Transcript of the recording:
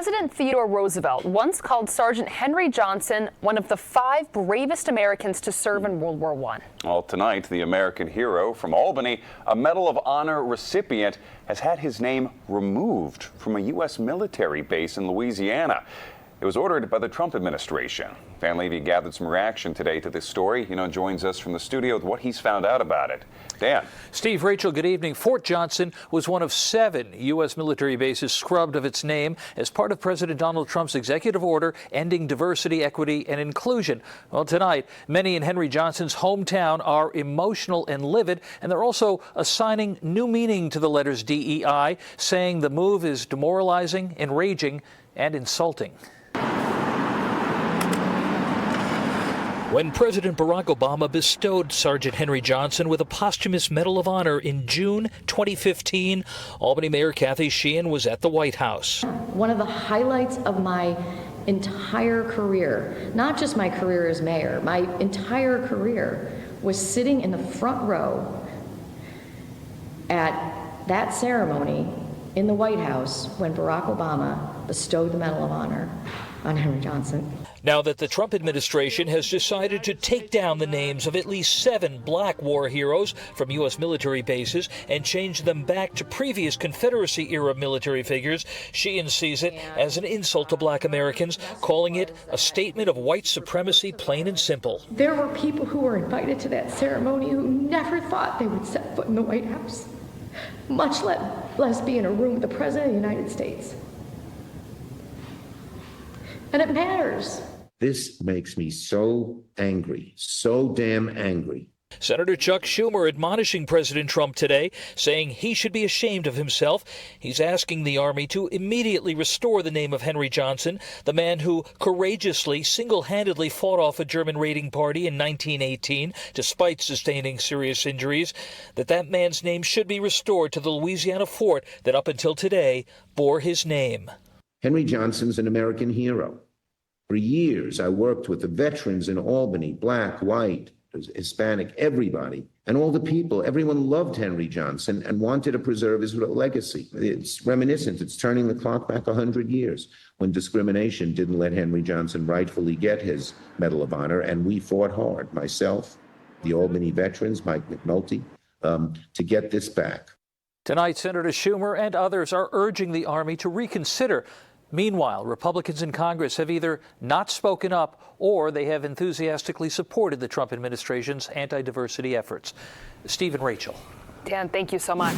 President Theodore Roosevelt once called Sergeant Henry Johnson one of the 5 bravest Americans to serve in World War I. Well, tonight, the American hero from Albany, a Medal of Honor recipient, has had his name removed from a U.S. military base in Louisiana. It was ordered by the Trump administration. Dan Levy gathered some reaction today to this story. Joins us from the studio with what he's found out about it. Dan. Steve, Rachel, good evening. Fort Johnson was one of 7 U.S. military bases scrubbed of its name as part of President Donald Trump's executive order ending diversity, equity, and inclusion. Well, tonight, many in Henry Johnson's hometown are emotional and livid, and they're also assigning new meaning to the letters DEI, saying the move is demoralizing, enraging, and insulting. When President Barack Obama bestowed Sergeant Henry Johnson with a posthumous Medal of Honor in June 2015, Albany Mayor Kathy Sheehan was at the White House. One of the highlights of my entire career, not just my career as mayor, my entire career, was sitting in the front row at that ceremony in the White House when Barack Obama bestowed the Medal of Honor on Henry Johnson. Now that the Trump administration has decided to take down the names of at least 7 black war heroes from U.S. military bases and change them back to previous Confederacy-era military figures, Sheehan sees it as an insult to black Americans, calling it a statement of white supremacy, plain and simple. There were people who were invited to that ceremony who never thought they would set foot in the White House, much less be in a room with the President of the United States. And it matters. This makes me so angry, so damn angry. Senator Chuck Schumer admonishing President Trump today, saying he should be ashamed of himself. He's asking the Army to immediately restore the name of Henry Johnson, the man who courageously, single-handedly fought off a German raiding party in 1918, despite sustaining serious injuries. That man's name should be restored to the Louisiana fort that up until today bore his name. Henry Johnson's an American hero. For years, I worked with the veterans in Albany, black, white, Hispanic, everybody, and all the people. Everyone loved Henry Johnson and wanted to preserve his legacy. It's reminiscent. It's turning the clock back 100 years when discrimination didn't let Henry Johnson rightfully get his Medal of Honor, and we fought hard, myself, the Albany veterans, Mike McNulty, to get this back. Tonight, Senator Schumer and others are urging the Army to reconsider. Meanwhile, Republicans in Congress have either not spoken up or they have enthusiastically supported the Trump administration's anti-diversity efforts. Steve and Rachel. Dan, thank you so much.